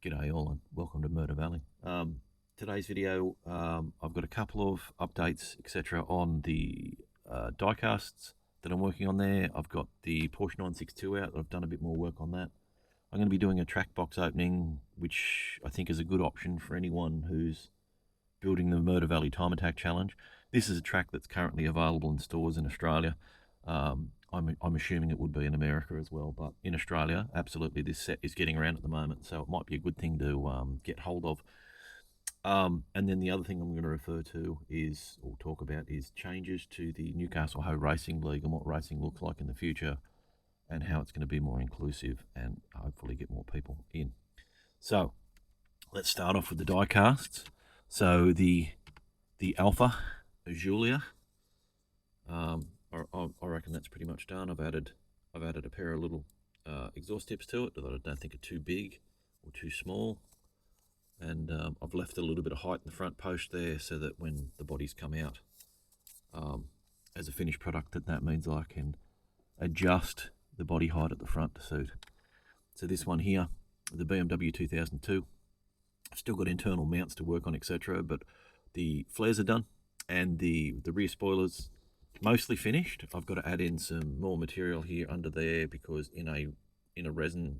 G'day all and welcome to Murder Valley. Today's video, I've got a couple of updates, etc. on the diecasts that I'm working on there. I've got the Porsche 962 out. I've done a bit more work on that. I'm going to be doing a track box opening, which I think is a good option for anyone who's building the Murder Valley Time Attack Challenge. This is a track that's currently available in stores in Australia. I'm assuming it would be in America as well, but in Australia, absolutely, this set is getting around at the moment, so it might be a good thing to get hold of. And then the other thing I'm going to refer to is, or talk about, is changes to the Newcastle Ho Racing League and what racing looks like in the future, and how it's going to be more inclusive and hopefully get more people in. So let's start off with the die casts. So the Alpha Julia. I reckon that's pretty much done. I've added a pair of little exhaust tips to it that I don't think are too big or too small, and I've left a little bit of height in the front post there so that when the bodies come out as a finished product, that means I can adjust the body height at the front to suit. So this one here, the BMW 2002, I've still got internal mounts to work on, etc., but the flares are done and the rear spoilers mostly finished. I've got to add in some more material here under there because in a resin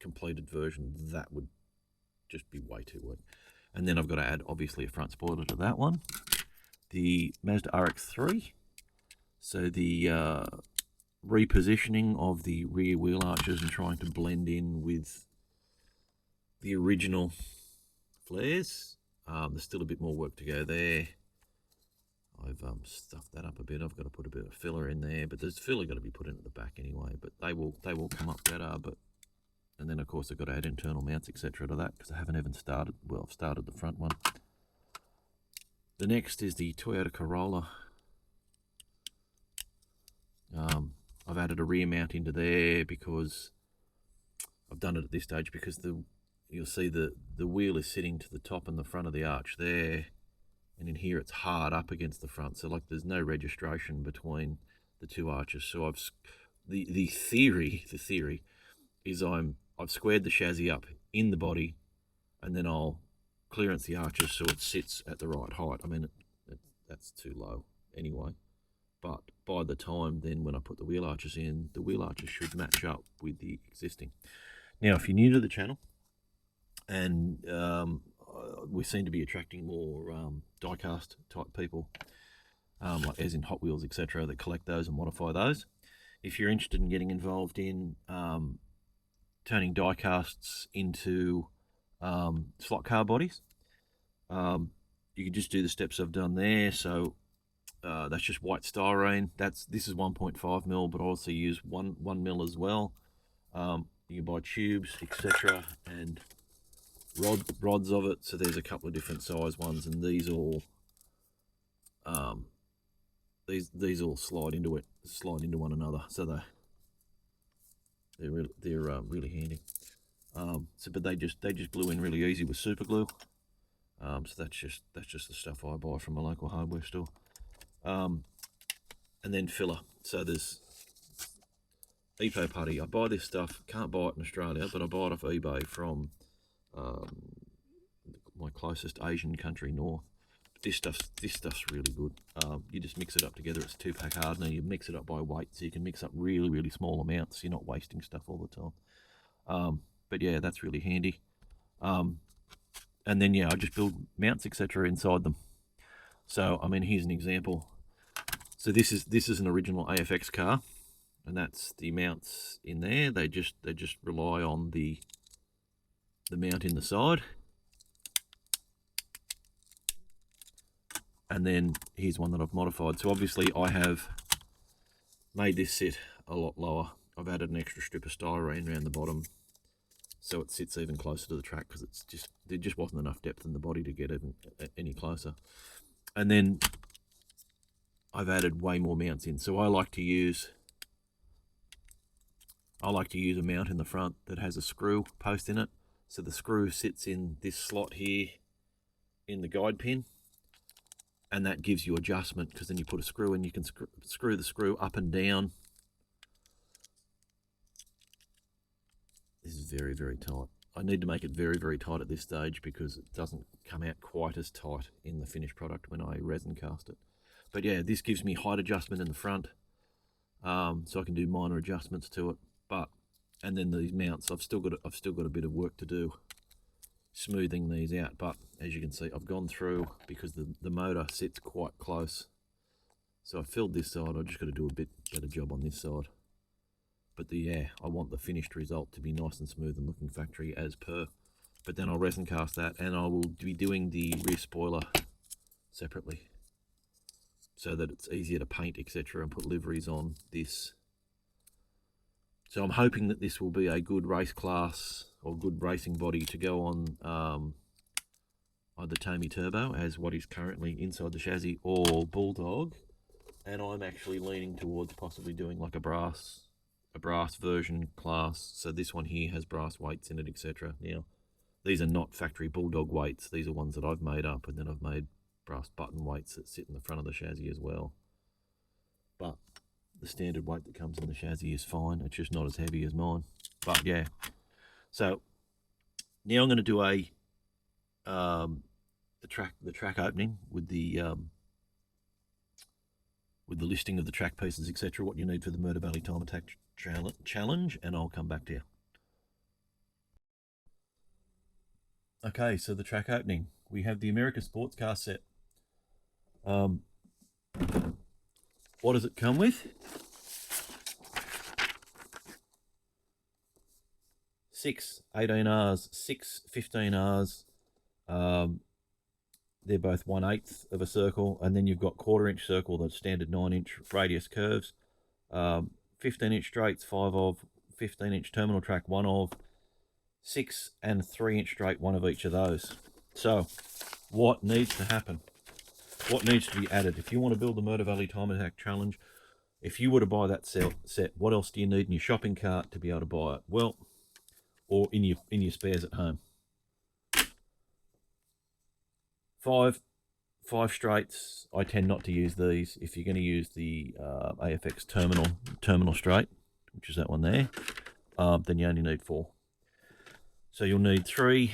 completed version that would just be way too weak. And then I've got to add obviously a front spoiler to that one. The Mazda RX-3, so the repositioning of the rear wheel arches and trying to blend in with the original flares. There's still a bit more work to go there. I've stuffed that up a bit. I've got to put a bit of filler in there, but there's filler got to be put in at the back anyway. But they will come up better. And then of course I've got to add internal mounts, etc. to that because I haven't even started. Well, I've started the front one. The next is the Toyota Corolla. I've added a rear mount into there because I've done it at this stage because you'll see the wheel is sitting to the top and the front of the arch there. And in here it's hard up against the front, so like there's no registration between the two arches. So the theory is I've squared the chassis up in the body, and then I'll clearance the arches so it sits at the right height. I mean that's too low anyway, but by the time then when I put the wheel arches in, the wheel arches should match up with the existing. Now if you're new to the channel and we seem to be attracting more diecast type people, like as in Hot Wheels, etc., that collect those and modify those. If you're interested in getting involved in turning diecasts into slot car bodies, you can just do the steps I've done there. So that's just white styrene. This is 1.5 mil, but I also use 1 mil as well. You can buy tubes, etc., and rods of it. So there's a couple of different size ones, and these all slide into one another. So they're really handy. But they just glue in really easy with super glue. So that's just the stuff I buy from a local hardware store. And then filler. So there's Epo Putty. I buy this stuff. Can't buy it in Australia, but I buy it off eBay from my closest Asian country north. This stuff's really good. You just mix it up together. It's a 2-pack hardener. You mix it up by weight, so you can mix up really small amounts. You're not wasting stuff all the time. But yeah, that's really handy. And then yeah, I just build mounts, etc., inside them. So I mean, here's an example. So this is an original AFX car, and that's the mounts in there. They just rely on the mount in the side. And then here's one that I've modified. So obviously I have made this sit a lot lower. I've added an extra strip of styrene around the bottom so it sits even closer to the track because there just wasn't enough depth in the body to get even any closer. And then I've added way more mounts in. So I like to use a mount in the front that has a screw post in it. So the screw sits in this slot here in the guide pin, and that gives you adjustment because then you put a screw in, you can screw the screw up and down. This is very tight. I need to make it very, very tight at this stage because it doesn't come out quite as tight in the finished product when I resin cast it. But yeah, this gives me height adjustment in the front, so I can do minor adjustments to it. And then these mounts, I've still got a bit of work to do smoothing these out. But as you can see, I've gone through because the motor sits quite close. So I filled this side. I just got to do a bit better job on this side. But I want the finished result to be nice and smooth and looking factory as per. But then I'll resin cast that, and I will be doing the rear spoiler separately, so that it's easier to paint, etc., and put liveries on this. So I'm hoping that this will be a good race class or good racing body to go on either Tommy Turbo, as what is currently inside the chassis, or Bulldog. And I'm actually leaning towards possibly doing like a brass version class. So this one here has brass weights in it, etc. Now, these are not factory Bulldog weights. These are ones that I've made up, and then I've made brass button weights that sit in the front of the chassis as well. But the standard weight that comes in the chassis is fine. It's just not as heavy as mine. But yeah. So now I'm going to do the track opening with the listing of the track pieces, etc., what you need for the Murder Valley Time Attack Challenge, and I'll come back to you. Okay, so the track opening. We have the America Sports Car set. What does it come with? 6 18Rs, 6 15Rs. They're both 1/8 of a circle, and then you've got 1/4-inch circle, the standard 9-inch radius curves, 15-inch straights, 5 of, 15-inch terminal track, 1 of, 6 and 3-inch straight, 1 of each of those. So what needs to happen? What needs to be added? If you want to build the Murder Valley Time Attack Challenge, if you were to buy that set, what else do you need in your shopping cart to be able to buy it? Well, or in your spares at home. 5 straights. I tend not to use these. If you're going to use the AFX terminal straight, which is that one there, then you only need 4. So you'll need 3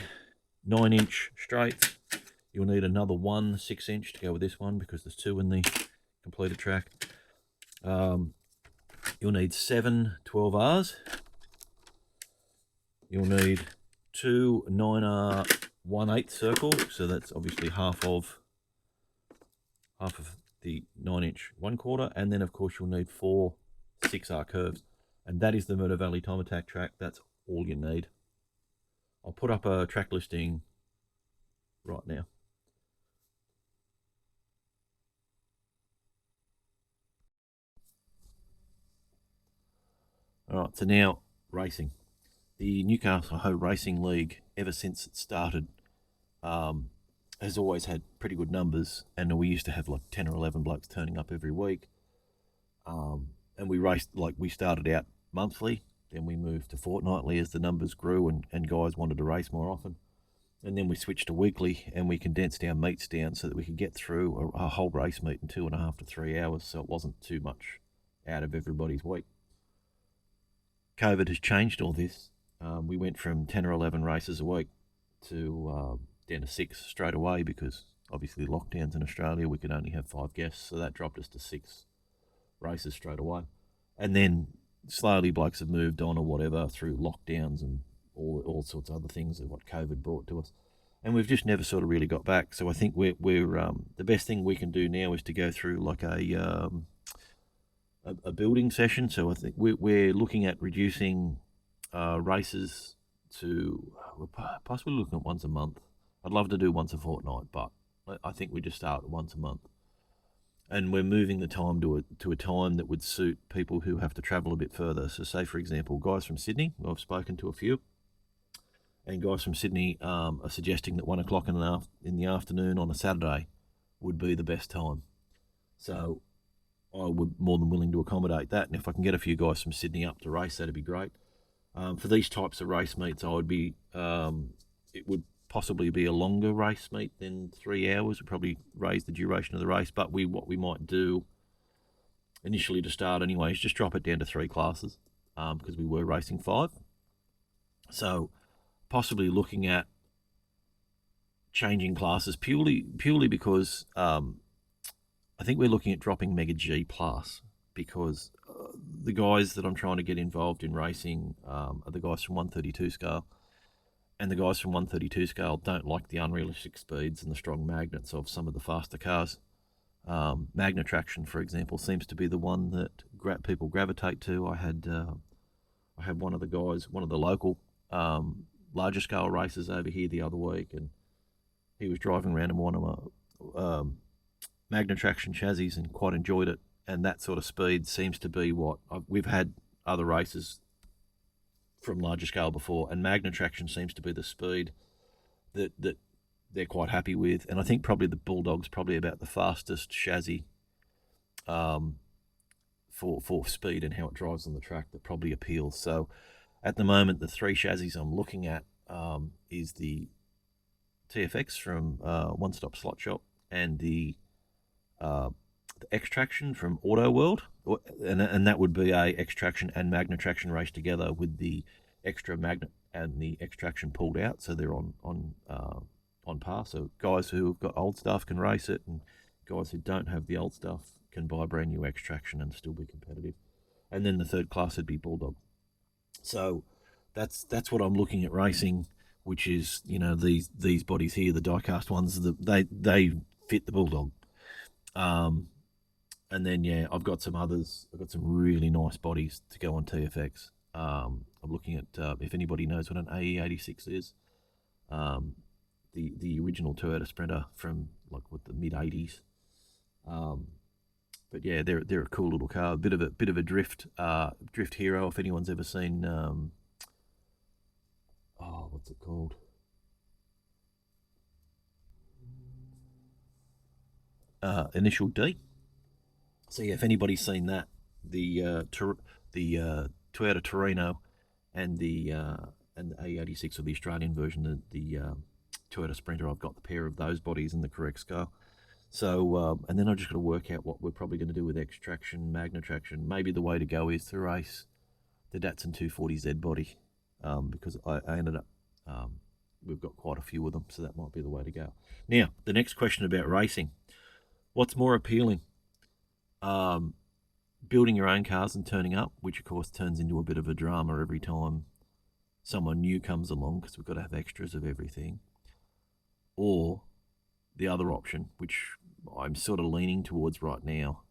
9-inch straights. You'll need another 1 6-inch to go with this one, because there's 2 in the completed track. You'll need 7 12Rs. You'll need 2 9R 1/8 circle, so that's obviously half of the 9-inch 1/4, and then of course you'll need 4 6R curves, and that is the Murder Valley Time Attack track. That's all you need. I'll put up a track listing right now. Alright, so now racing. The Newcastle Ho Racing League, ever since it started, has always had pretty good numbers, and we used to have like 10 or 11 blokes turning up every week. And we raced, like, we started out monthly, then we moved to fortnightly as the numbers grew and guys wanted to race more often. And then we switched to weekly, and we condensed our meets down so that we could get through a whole race meet in 2.5 to 3 hours, so it wasn't too much out of everybody's week. COVID has changed all this. We went from 10 or 11 races a week to down to 6 straight away, because obviously lockdowns in Australia, we could only have 5 guests, so that dropped us to 6 races straight away. And then slowly blokes have moved on or whatever through lockdowns and all sorts of other things of what COVID brought to us, and we've just never sort of really got back. So I think we're the best thing we can do now is to go through like a building session. So I think we're looking at reducing races to, we're possibly looking at once a month. I'd love to do once a fortnight, but I think we just start once a month. And we're moving the time to a time that would suit people who have to travel a bit further. So say, for example, guys from Sydney, I've spoken to a few, and guys from Sydney are suggesting that 1 o'clock in the afternoon on a Saturday would be the best time. So I would more than willing to accommodate that. And if I can get a few guys from Sydney up to race, that'd be great. For these types of race meets, I would be, it would possibly be a longer race meet than 3 hours. Would probably raise the duration of the race, but what we might do initially to start anyway is just drop it down to 3 classes, because we were racing 5. So possibly looking at changing classes purely because I think we're looking at dropping Mega G Plus, because the guys that I'm trying to get involved in racing are the guys from 132 scale, and the guys from 132 scale don't like the unrealistic speeds and the strong magnets of some of the faster cars. Magna Traction, for example, seems to be the one that people gravitate to. I had one of the guys, one of the local larger scale races over here the other week, and he was driving around in one of my Magna Traction chassis and quite enjoyed it. And that sort of speed seems to be what we've had other races from larger scale before, and Magna Traction seems to be the speed that they're quite happy with. And I think probably the Bulldog's probably about the fastest chassis for speed and how it drives on the track that probably appeals. So at the moment, the three chassis I'm looking at is the TFX from One Stop Slot Shop, and the X-Traction from Auto World, and that would be a X-Traction and Magna Traction race together with the extra magnet and the X-Traction pulled out, so they're on par. So guys who have got old stuff can race it, and guys who don't have the old stuff can buy brand new X-Traction and still be competitive. And then the third class would be Bulldog. So that's what I'm looking at racing, which is, you know, these bodies here, the Diecast ones, they fit the Bulldog. And then, yeah, I've got some others. I've got some really nice bodies to go on TFX. I'm looking at, if anybody knows what an AE86 is, the original Toyota Sprinter from like the mid 80s. But yeah, they're a cool little car. A bit of a drift hero. If anyone's ever seen, what's it called? Initial D. So yeah, if anybody's seen that, the Toyota Torino and the A86, or the Australian version, the Toyota Sprinter, I've got the pair of those bodies in the correct scale. So and then I've just got to work out what we're probably going to do with X-Traction, Magna Traction. Maybe the way to go is to race the Datsun 240Z body, because I ended up we've got quite a few of them, so that might be the way to go. Now, the next question about racing: what's more appealing? Building your own cars and turning up, which of course turns into a bit of a drama every time someone new comes along, because we've got to have extras of everything. Or the other option, which I'm sort of leaning towards right now,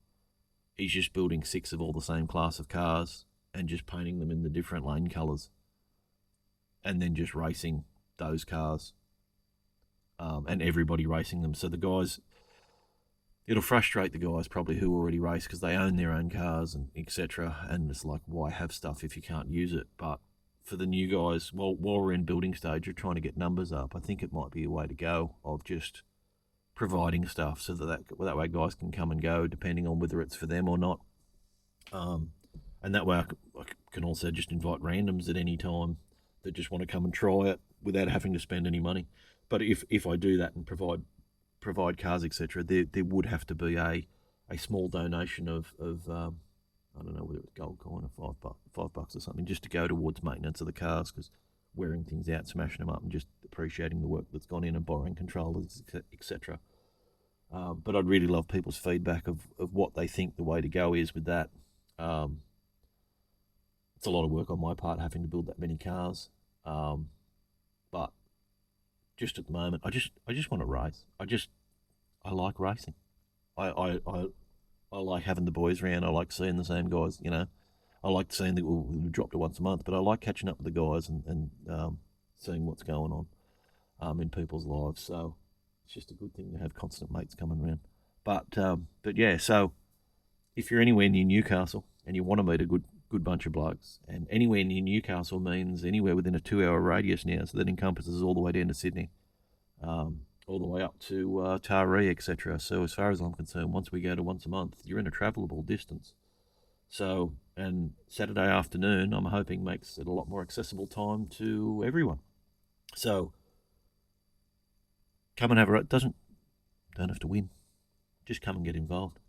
is just building 6 of all the same class of cars and just painting them in the different lane colours, and then just racing those cars, and everybody racing them. So the guys, it'll frustrate the guys probably who already race, because they own their own cars and etc. And it's like, why have stuff if you can't use it? But for the new guys, while we're in building stage, you're trying to get numbers up, I think it might be a way to go, of just providing stuff so that way guys can come and go depending on whether it's for them or not. And that way I can also just invite randoms at any time that just want to come and try it without having to spend any money. But if I do that and provide cars, etc., there would have to be a small donation of I don't know whether it's gold coin or $5 or something, just to go towards maintenance of the cars, because wearing things out, smashing them up, and just appreciating the work that's gone in, and borrowing controllers, etc. But I'd really love people's feedback of what they think the way to go is with that. It's a lot of work on my part having to build that many cars, but just at the moment, I just want to race. I like racing. I like having the boys around. I like seeing the same guys. You know, I like seeing that we drop to once a month, but I like catching up with the guys and seeing what's going on in people's lives. So it's just a good thing to have constant mates coming around. But yeah, so if you're anywhere near Newcastle and you want to meet a good bunch of blokes, and anywhere near Newcastle means anywhere within a 2-hour radius now, so that encompasses all the way down to Sydney, all the way up to Taree, etc. So as far as I'm concerned, once we go to once a month, you're in a travelable distance. So, and Saturday afternoon, I'm hoping, makes it a lot more accessible time to everyone. So come and have a don't have to win, just come and get involved.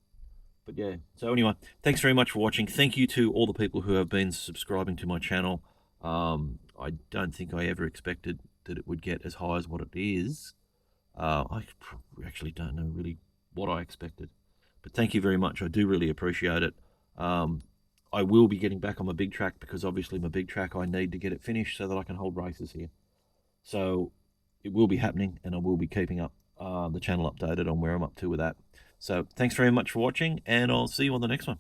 But yeah, so anyway, thanks very much for watching. Thank you to all the people who have been subscribing to my channel. I don't think I ever expected that it would get as high as what it is. I actually don't know really what I expected. But thank you very much. I do really appreciate it. I will be getting back on my big track because obviously my big track, I need to get it finished so that I can hold races here. So it will be happening, and I will be keeping up the channel updated on where I'm up to with that. So thanks very much for watching, and I'll see you on the next one.